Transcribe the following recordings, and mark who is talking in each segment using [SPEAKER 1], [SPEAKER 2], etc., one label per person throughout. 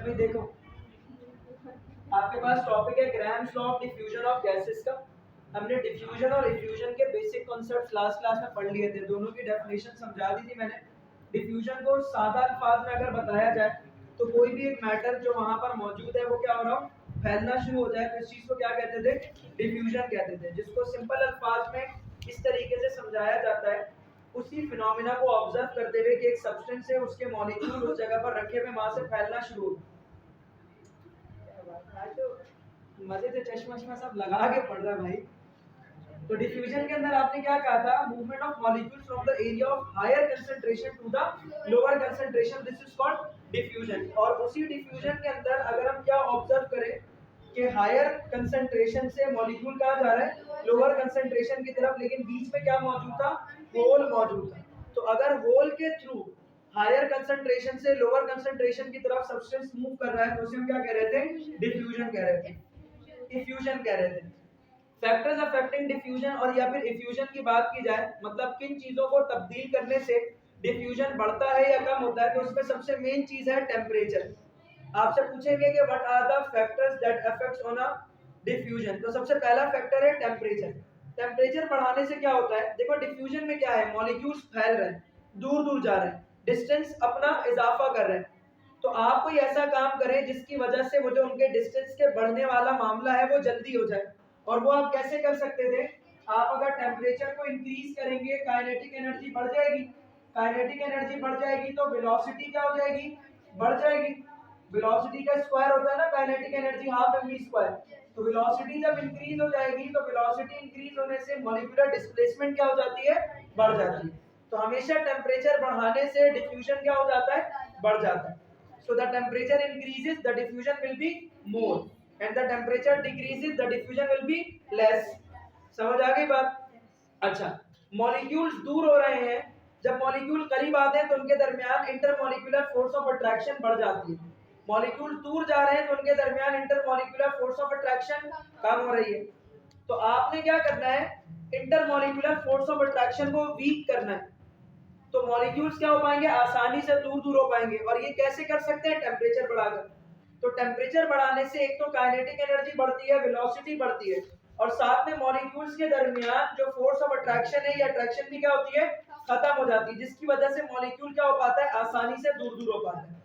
[SPEAKER 1] अभी देखो आपके पास टॉपिक है Graham's law of diffusion of gases का। हमने डिफ्यूजन और इफ्यूजन के बेसिक कॉन्सेप्ट्स लास्ट क्लास में पढ़ लिए थे, दोनों की डेफिनेशन समझा दी थी मैंने। डिफ्यूजन को सादा अल्फाज में अगर बताया जाए तो कोई भी एक मैटर जो वहां पर मौजूद है वो क्या हो रहा हो, फैलना शुरू हो जाए, तो इस चीज को क्या कहते थे, डिफ्यूजन कहते थे। जिसको सिंपल अल्फाज में इस तरीके से समझाया जाता है, उसी फिनोमिना को ऑब्जर्व करते हुए कि एक सब्सटेंस है, उसके मॉलिक्यूल उस जगह पर रखे हुए वहां से फैलना शुरू हो। मजे से चश्मा सब लगा के पढ़ रहा है भाई। तो डिफ्यूजन के अंदर आपने क्या कहा था, movement of molecules from the area of higher concentration to the lower concentration, this is called diffusion. और उसी डिफ्यूजन के अंदर अगर हम क्या ऑब्जर्व करें कि हायर कंसंट्रेशन से मॉलिक्यूल कहाँ जा रहा है, लोअर कंसंट्रेशन की तरफ, लेकिन बीच में क्या मौजूद था, होल मौजूद था। तो अगर होल के थ्रू हायर कंसंट्रेशन से लोअर कंसंट्रेशन की तरफ सब्सटेंस मूव कर रहा है तो उसे हम क्या कह रहे थे, डिफ्यूजन कह रहे थे, इफ्यूजन कह रहे थे। फैक्टर्स अफेक्टिंग डिफ्यूजन और या फिर इफ्यूजन की बात की जाए, मतलब किन चीजों को तब्दील करने से डिफ्यूजन बढ़ता है या कम होता है, तो उसमें सबसे मेन चीज है टेम्परेचर। आपसे पूछेंगे कि what are the factors that affects on a diffusion, तो सबसे पहला फैक्टर है टेम्परेचर। टेम्परेचर बढ़ाने से क्या होता है, देखो डिफ्यूजन में क्या है, मॉलिक्यूल्स फैल रहे हैं, दूर दूर जा रहे हैं, डिस्टेंस अपना इजाफा कर रहे हैं। तो आप कोई ऐसा काम करें जिसकी वजह से वो जो उनके डिस्टेंस के बढ़ने वाला मामला है वो जल्दी हो जाए। और वो आप कैसे कर सकते थे, आप अगर टेम्परेचर को इंक्रीज करेंगे काइनेटिक एनर्जी बढ़ जाएगी, काइनेटिक एनर्जी बढ़ जाएगी तो वेलोसिटी क्या हो जाएगी, बढ़ जाएगी। वेलोसिटी का स्क्वायर होता है ना kinetic energy, half m v square. तो वेलोसिटी जब इंक्रीज हो जाएगी तो वेलोसिटी इंक्रीज होने से मॉलिक्यूलर डिस्प्लेसमेंट क्या हो जाती है, बढ़ जाती है। तो हमेशा टेम्परेचर बढ़ाने से डिफ्यूजन क्या हो जाता है, बढ़ जाता है। So the temperature increases, the diffusion will be more, and the temperature decreases, the diffusion will be less. समझ आ गई बात? अच्छा, मॉलिक्यूल्स दूर हो रहे हैं, जब मॉलिक्यूल करीब आते हैं तो उनके दरमियान इंटरमॉलिक्यूलर फोर्स ऑफ अट्रैक्शन बढ़ जाती है। मॉलिक्यूल दूर जा रहे हैं तो उनके दरमियान इंटरमॉलिक्यूलर फोर्स ऑफ अट्रैक्शन कम हो रही है। तो आपने क्या करना है, इंटरमॉलिक्यूलर फोर्स ऑफ अट्रैक्शन को वीक करना है, तो मॉलिक्यूल्स क्या हो पाएंगे, आसानी से दूर दूर हो पाएंगे। और ये कैसे कर सकते हैं, टेम्परेचर बढ़ाकर। तो टेम्परेचर बढ़ाने से एक तो काइनेटिक एनर्जी बढ़ती है, वेलोसिटी बढ़ती है, और साथ में मॉलिक्यूल्स के दरमियान जो फोर्स ऑफ अट्रैक्शन है, ये अट्रैक्शन भी क्या होती है, खत्म हो जाती है, जिसकी वजह से मॉलिक्यूल क्या हो पाता है, आसानी से दूर दूर हो पाता है।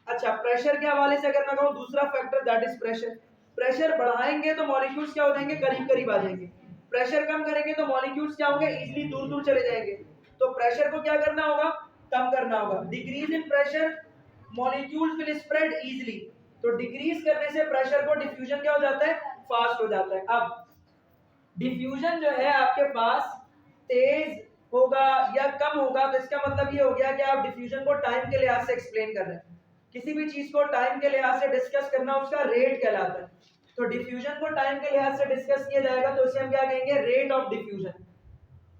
[SPEAKER 1] अच्छा, प्रेशर के हवाले से अगर मैं कहूँ, दूसरा factor that is pressure. Pressure बढ़ाएंगे तो मॉलिक्यूल्स क्या हो जाएंगे, करीब करीब आ जाएंगे। प्रेशर कम करेंगे तो मॉलिक्यूल्स क्या होंगे, इजीली दूर दूर चले जाएंगे। तो प्रेशर को क्या करना होगा, कम करना होगा। Decrease in pressure, molecules will spread easily. तो डिक्रीज करने से प्रेशर को डिफ्यूजन क्या हो जाता है, फास्ट हो जाता है। अब डिफ्यूजन जो है आपके पास तेज होगा या कम होगा, तो इसका मतलब ये हो गया कि आप डिफ्यूजन को टाइम के लिहाज से एक्सप्लेन कर रहे हैं। किसी भी चीज को टाइम के लिहाज से डिस्कस करना उसका रेट कहलाता है। तो डिफ्यूजन को टाइम के लिहाज से डिस्कस किया जाएगा तो उसे हम क्या कहेंगे, रेट ऑफ डिफ्यूजन।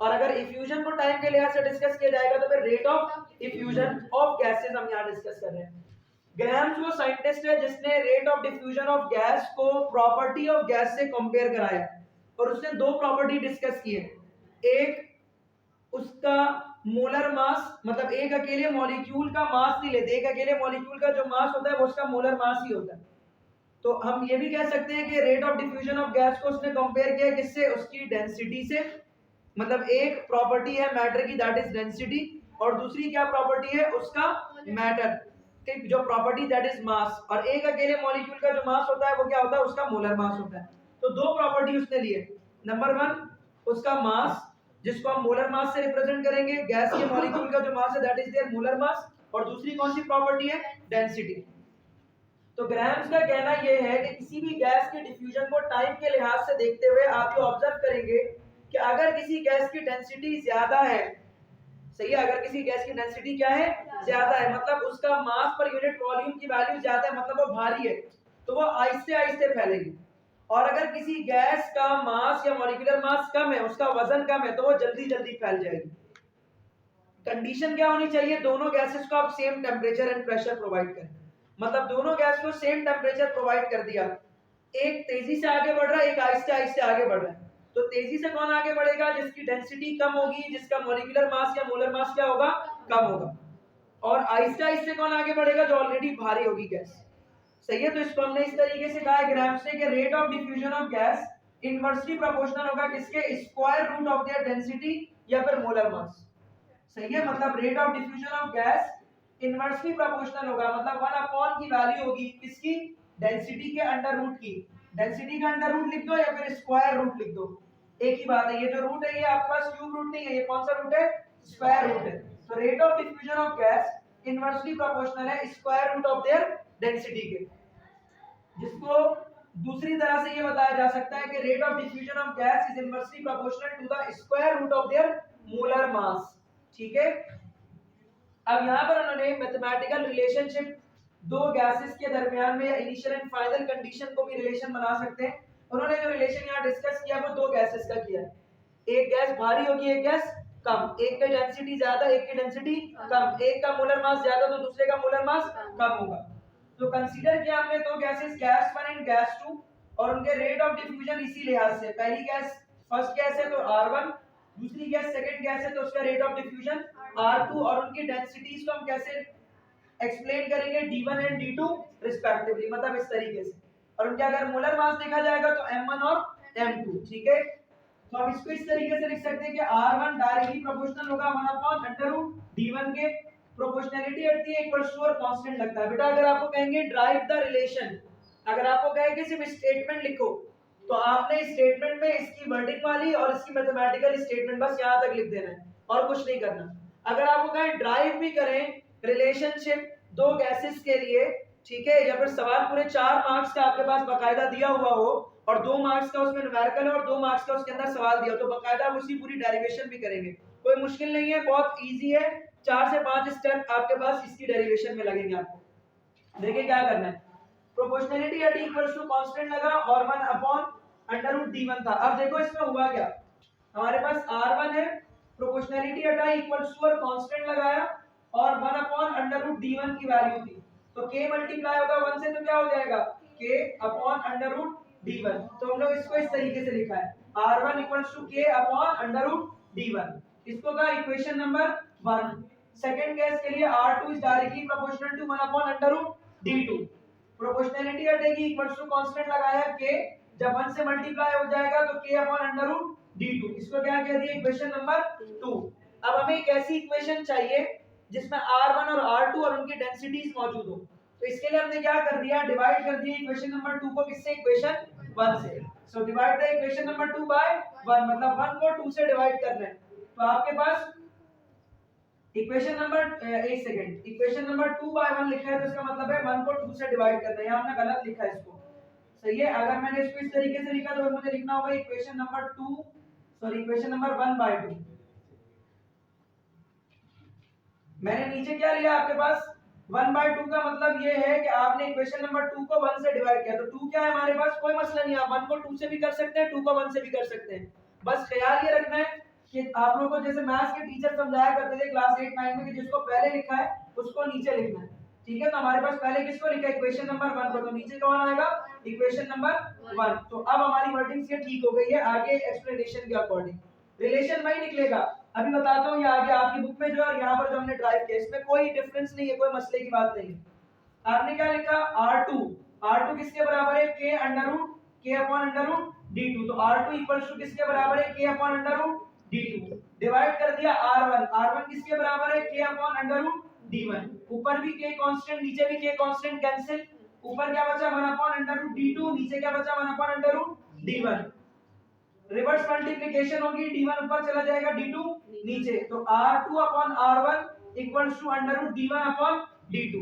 [SPEAKER 1] और अगर इफ्यूजन को टाइम के लिहाज से डिस्कस किया जाएगा तो फिर rate of effusion of gases हम यहाँ डिस्कस कर रहे हैं। ग्राहम्स वो साइंटिस्ट है जिसने rate of diffusion of gas को प्रॉपर्टी ऑफ गैस से कंपेयर कराया, और उसने दो प्रॉपर्टी डिस्कस की है। एक उसका मोलर मास, मतलब एक अकेले मॉलिक्यूल का मास नहीं लेते, एक अकेले मॉलिक्यूल का जो मास होता है वो उसका मोलर मास ही होता है। तो हम ये भी कह सकते हैं कि rate of diffusion of gas को उसने कंपेयर किया किससे, उसकी डेंसिटी से। मतलब एक प्रॉपर्टी है मैटर की, दैट इज डेंसिटी, और दूसरी क्या प्रॉपर्टी है, उसका मैटर की जो प्रॉपर्टी, दैट इज मास। और एक अकेले मॉलिक्यूल का जो मास होता है वो क्या होता है, उसका मोलर मास होता है। तो दो प्रॉपर्टी उसने लिए, नंबर वन उसका मास, जिसको हम मोलर मास से रिप्रेजेंट करेंगे, गैस के मॉलिक्यूल का जो मास है that is their molar mass, और दूसरी कौन सी प्रॉपर्टी है, डेंसिटी। तो ग्राहम्स का कहना यह है कि किसी भी गैस के डिफ्यूजन को टाइम के लिहाज से देखते हुए आप ये ऑब्जर्व करेंगे कि अगर किसी गैस की डेंसिटी ज्यादा है, सही है, अगर किसी गैस की डेंसिटी क्या है, ज्यादा है, मतलब उसका मास पर यूनिट वॉल्यूम की वैल्यू ज्यादा है, मतलब वो भारी है, तो वो आहिस्ते आहिस्ते फैलेगी। और अगर किसी गैस का मास या मॉलिक्यूलर मास कम है, उसका वजन कम है, तो वो जल्दी जल्दी फैल जाएगी। कंडीशन क्या होनी चाहिए, दोनों गैसेस को आप same temperature and pressure provide करें। मतलब दोनों गैस को सेम टेम्परेचर प्रोवाइड कर दिया, एक तेजी से आगे बढ़ रहा है, एक आहिस्ते आहिस्ते आगे बढ़ रहा है। तो तेजी से कौन आगे बढ़ेगा, जिसकी डेंसिटी कम होगी, जिसका मॉलिक्यूलर मास या मोलर मास क्या होगा, कम होगा। और आहिस्ते आहिस्ते कौन आगे बढ़ेगा, जो ऑलरेडी भारी होगी गैस। सही है। तो इसको हमने इस तरीके से कहा ग्राम से कि rate of diffusion of gas inversely proportional होगा किसके, square root of their density या फिर मोलर मास। सही है, मतलब rate of diffusion of gas inversely proportional होगा, मतलब 1 अपॉन की वैल्यू होगी किसकी, डेंसिटी के अंडर रूट की। डेंसिटी का अंडर रूट लिख दो या फिर स्क्वायर रूट लिख दो, एक ही बात है। ये जो रूट है ये आपके पास क्यूब रूट नहीं है, ये कौन सा रूट है, स्क्वायर रूट है। तो rate of diffusion of gas inversely proportional है square root of their density के, जिसको दूसरी तरह से ये बताया जा सकता है कि rate of diffusion of gas is inversely proportional to the square root of their molar mass. ठीक है, अब यहाँ पर उन्होंने मैथमेटिकल रिलेशनशिप दो गैसेस के दरमियान में इनिशियल एंड फाइनल कंडीशन को भी रिलेशन बना सकते हैं। उन्होंने जो रिलेशन यहाँ डिस्कस किया वो दो गैसेस का किया है, एक गैस भारी होगी एक गैस कम, एक की डेंसिटी ज्यादा एक की डेंसिटी कम, एक का मोलर मास ज्यादा तो दूसरे का मोलर मास कम होगा। तो कंसीडर किया हमने दो गैसेस गैस 1 एंड गैस 2 और उनके रेट ऑफ डिफ्यूजन इसी लिहाज से, पहली गैस फर्स्ट गैस है तो R1, दूसरी गैस सेकंड गैस है तो उसका रेट ऑफ डिफ्यूजन R2 और उनकी डेंसिटीज को हम कैसे एक्सप्लेन करेंगे D1 एंड D2 रिस्पेक्टिवली, मतलब इस तरीके से। और उनके अगर मोलर मास देखा जाएगा तो M1 और M2। ठीक है, तो हम इसको इस तरीके से लिख सकते हैं कि R1 डायरेक्टली प्रोपोर्शनल होगा 1 अपॉन अंडर रूट D1 के, प्रोपोर्शनैलिटी हटती है इक्वल्स टू और कांस्टेंट लगता है। बेटा अगर आपको कहेंगे ड्राइव द रिलेशन, अगर आपको कहे कि सिर्फ स्टेटमेंट लिखो तो आपने स्टेटमेंट में इसकी वर्डिंग वाली और इसकी मैथमेटिकल स्टेटमेंट बस यहां तक लिख देना है और कुछ नहीं करना। अगर आपको कहें ड्राइव भी करें रिलेशनशिप दो गैसेस के लिए, ठीक है, या फिर सवाल पूरे 4 मार्क्स का आपके पास बकायदा दिया हुआ हो और 2 मार्क्स का उसमें न्यूमेरिकल है और 2 मार्क्स का उसके अंदर सवाल दिया हो तो बकायदा आप उसकी पूरी डेरिवेशन भी करेंगे, कोई मुश्किल नहीं है, बहुत इजी है। 4 से 5 स्टेप आपके पास इसकी डेरिवेशन में लगेंगे आपको। देखिए क्या करना है, proportionality at equals to constant लगा और 1 अपॉन अंडर रूट D1 था। अब देखो इसमें हुआ क्या, हमारे पास R1 है, प्रोपोर्शनैलिटी हटाई इक्वल्स टू और कांस्टेंट लगाया और 1 अपॉन अंडर रूट D1 की वैल्यू थी, तो k मल्टीप्लाई होगा 1 से तो क्या हो जाएगा k upon under root D1। तो हम लोग इसको इस तरीके से लिखा है R1 equals to k upon under root D1, इसको का इक्वेशन नंबर 1। सेकंड केस के लिए R2 is directly proportional to 1 upon under root D2, proportionality हटेगी इक्वल्स टू कांस्टेंट लगाया k, जब 1 से मल्टीप्लाई हो जाएगा तो k upon under root D2, इसको क्या कह दिया इक्वेशन नंबर 2। अब हमें एक ऐसी इक्वेशन चाहिए जिसमें R1 और R2 और उनकी डेंसिटीज मौजूद हो, तो इसके लिए हमने क्या कर दिया, डिवाइड कर दिया इक्वेशन नंबर 2 को किससे, इक्वेशन 1 से। So divide the equation number 2 by 1, मतलब 1 को 2 से डिवाइड करना है। तो आपके पास इक्वेशन नंबर एक सेकंड, इक्वेशन नंबर 2 बाय 1 लिखा है तो इसका मतलब है 1 को 2 से डिवाइड करना है, यहां हमने गलत लिखा है इसको। सही है, अगर मैंने इसको इस तरीके से लिखा तो मुझे लिखना होगा equation number 2 sorry equation number 1 by 2। मैंने नीचे क्या लिया आपके पास 1 बाय 2 का मतलब ये है कि आपने इक्वेशन नंबर 2 को 1 से डिवाइड किया, तो 2 क्या है हमारे पास, कोई मसला नहीं है, आप 1 को 2 से भी कर सकते हैं 2 को 1 से भी कर सकते हैं। बस ख्याल ये रखना है कि आप लोगों को जैसे मैथ्स के टीचर समझाया करते थे क्लास 8 9 में कि जिसको पहले लिखा है उसको नीचे लिखना है। ठीक है, तो हमारे पास पहले किसको लिखा है, इक्वेशन नंबर 1 को, तो नीचे कौन आएगा, इक्वेशन नंबर 1। तो अब हमारी वर्डिंग से ठीक हो गई है, आगे एक्सप्लेनेशन के अकॉर्डिंग रिलेशन वही निकलेगा। अभी बताता हूँ, ये आगे आपकी बुक में जो है यहाँ पर जो हमने ड्राइव किया इसमें कोई डिफरेंस नहीं है, कोई मसले की बात नहीं है। आपने क्या लिखा R2, R2 किसके बराबर है, k under root k upon under root D2, तो R2 इक्वल्स टू किसके बराबर है, k upon under root D2, divide कर दिया R1, R1 किसके बराबर है, k upon under root D1, ऊपर भी k कांस्टेंट नीचे भी k कांस्टेंट कैंसिल, ऊपर क्या बचा 1 अपॉन अंडर रूट D2, नीचे क्या बचा 1 upon under root D1, reverse multiplication होगी, D1 ऊपर चला जाएगा D2 नीचे, तो R2 upon R1 equals to under root D1 upon D2।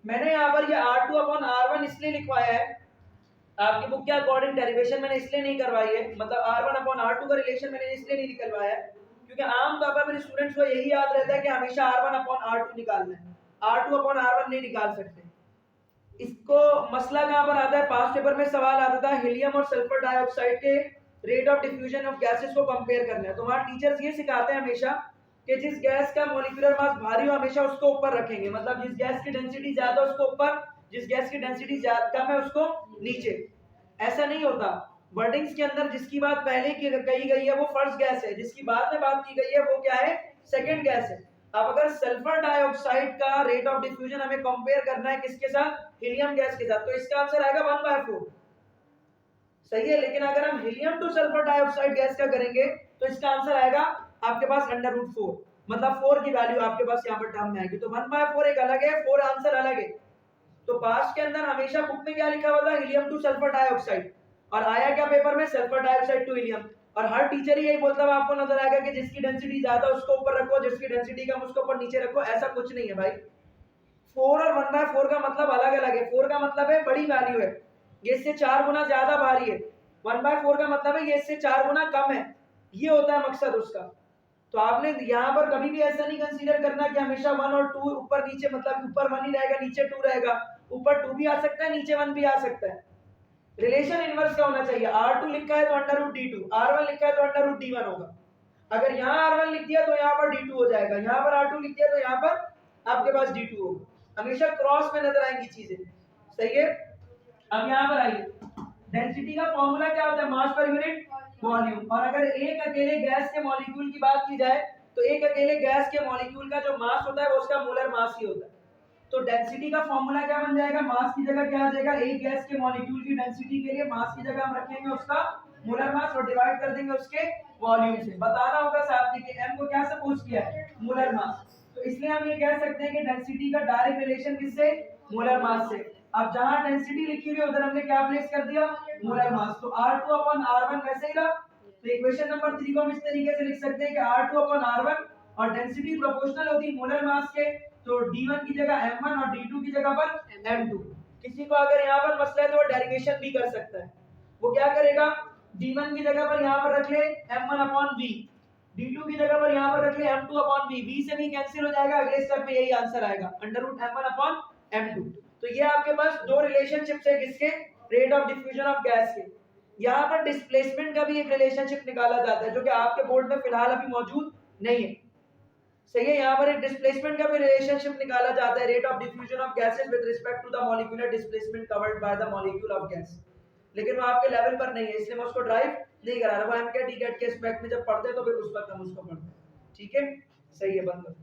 [SPEAKER 1] मैंने यहाँ पर ये R2 अपॉन R1 इसलिए लिखवाया है, आपकी बुक के अकॉर्डिंग डेरिवेशन मैंने इसलिए नहीं करवाई है, मतलब R1 अपॉन R2 का रिलेशन मैंने इसलिए नहीं निकलवाया है क्योंकि आम तौर पर मेरे स्टूडेंट्स को यही याद रहता है कि हमेशा R1 अपॉन R2 निकालना है, R2 अपॉन R1 नहीं निकाल सकते। इसको मसला कहाँ पर आता है, पास्ट पेपर में सवाल आता था हीलियम और सल्फर डाइऑक्साइड के rate of diffusion of gases को कंपेयर करना है, तो वहाँ टीचर्स ये सिखाते हैं हमेशा कि जिस गैस का मॉलिक्यूलर मास भारी हो हमेशा उसको ऊपर रखेंगे, मतलब जिस गैस की डेंसिटी ज्यादा उसको ऊपर, जिस गैस की डेंसिटी कम है उसको नीचे। ऐसा नहीं होता, वर्डिंग्स के अंदर जिसकी बात पहले की कही गई है वो फर्स्ट गैस है, जिसकी बाद में बात की गई है वो क्या है, सेकंड गैस है। अब अगर सल्फर डाइऑक्साइड का रेट ऑफ डिफ्यूजन हमें कंपेयर करना है किसके साथ, हीलियम गैस के साथ, तो इसका आंसर आएगा 1/4, सही है। लेकिन अगर हम helium two sulphur dioxide gas का करेंगे तो इसका आंसर आएगा आपके पास √4, मतलब 4 की वैल्यू आपके पास यहाँ पर टर्म में आएगी। तो 1/4 एक अलग है, 4 आंसर अलग है। तो पास्ट के अंदर हमेशा बुक में क्या लिखा हुआ था, हीलियम टू सल्फर डाइऑक्साइड, और आया क्या पेपर में, सल्फर डाइऑक्साइड टू हीलियम। और हर टीचर ही यही बोलता हुआ आपको नजर आएगा कि जिसकी डेंसिटी ज्यादा उसको ऊपर रखो, जिसकी डेंसिटी कम उसको ऊपर नीचे रखो, ऐसा कुछ नहीं है भाई। 4 और 1/4 का मतलब अलग अलग है। 4 का मतलब है बड़ी वैल्यू है, ये इससे 4 गुना ज्यादा भारी है। 1/4 का मतलब है ये इससे 4 गुना कम है, ये होता है मकसद उसका। तो आपने यहाँ पर कभी भी ऐसा नहीं कंसीडर करना कि हमेशा 1 और 2 ऊपर नीचे, मतलब ऊपर 1 ही रहेगा नीचे 2 रहेगा, ऊपर 2 भी आ सकता है नीचे 1 भी आ सकता है। रिलेशन इनवर्स का होना चाहिए, R2 लिखा है तो √D2, R1 लिखा है तो √D1 होगा। अगर यहाँ R1 लिख दिया तो यहाँ पर D2 हो जाएगा, यहाँ पर R2 लिख दिया तो यहाँ पर आपके पास D2 होगा। हमेशा क्रॉस में नजर आएंगी चीजें, सही है। अब यहाँ पर आइए, डेंसिटी का फॉर्मूला क्या होता है, मास पर यूनिट वॉल्यूम। और अगर एक अकेले गैस के मॉलिक्यूल की बात की जाए तो एक अकेले गैस के मॉलिक्यूल का जो मास होता है वो उसका मोलर मास ही होता है। तो डेंसिटी का फॉर्मूला क्या बन जाएगा, मास की जगह क्या आ जाएगा, एक गैस के मॉलिक्यूल की डेंसिटी के लिए मास की जगह हम रखेंगे उसका मोलर मास और डिवाइड कर देंगे उसके वॉल्यूम से। बताना होगा साथ में कि m को क्या सपोज किया है, मोलर मास। तो इसलिए हम ये कह सकते हैं कि डेंसिटी का डायरेक्ट रिलेशन किससे, मोलर मास से। अब जहां डेंसिटी लिखी हुई है उधर हमने क्या प्लेस कर दिया, मोलर मास। तो R2/R1 वैसे ही रहा। तो इक्वेशन नंबर 3 को हम इस तरीके से लिख सकते हैं कि R2/R1 और डेंसिटी प्रोपोर्शनल होती है मोलर मास के, तो D1 की जगह M1 और D2 की जगह पर M2। किसी को अगर यहाँ पर मसला है तो वो डेरिवेशन भी कर सकता है। वो क्या करेगा, D1 की जगह पर यहाँ पर रख ले M1/V, D2 की जगह पर यहाँ पर रख ले M2/V, V से भी कैंसिल हो जाएगा, अगले स्टेप में यही आंसर आएगा √M1/M2। तो ये आपके पास दो रिलेशनशिप्स है किसके, rate of diffusion of gas के। यहाँ पर डिस्प्लेसमेंट का भी एक रिलेशनशिप निकाला जाता है जो कि आपके बोर्ड में फिलहाल अभी मौजूद नहीं है, सही है। यहाँ पर एक डिस्प्लेसमेंट का भी रिलेशनशिप निकाला जाता है, rate of diffusion of gases with respect to the molecular displacement covered by the molecule of gas. लेकिन वो आपके लेवल पर नहीं है, इसलिए मैं उसको ड्राइव नहीं करा रहा। वो एमकेट टीकेट के एस्पेक्ट में जब पढ़ते हैं तो फिर उस वक्त हम उसको पढ़ते हैं, ठीक है, सही है, बंद।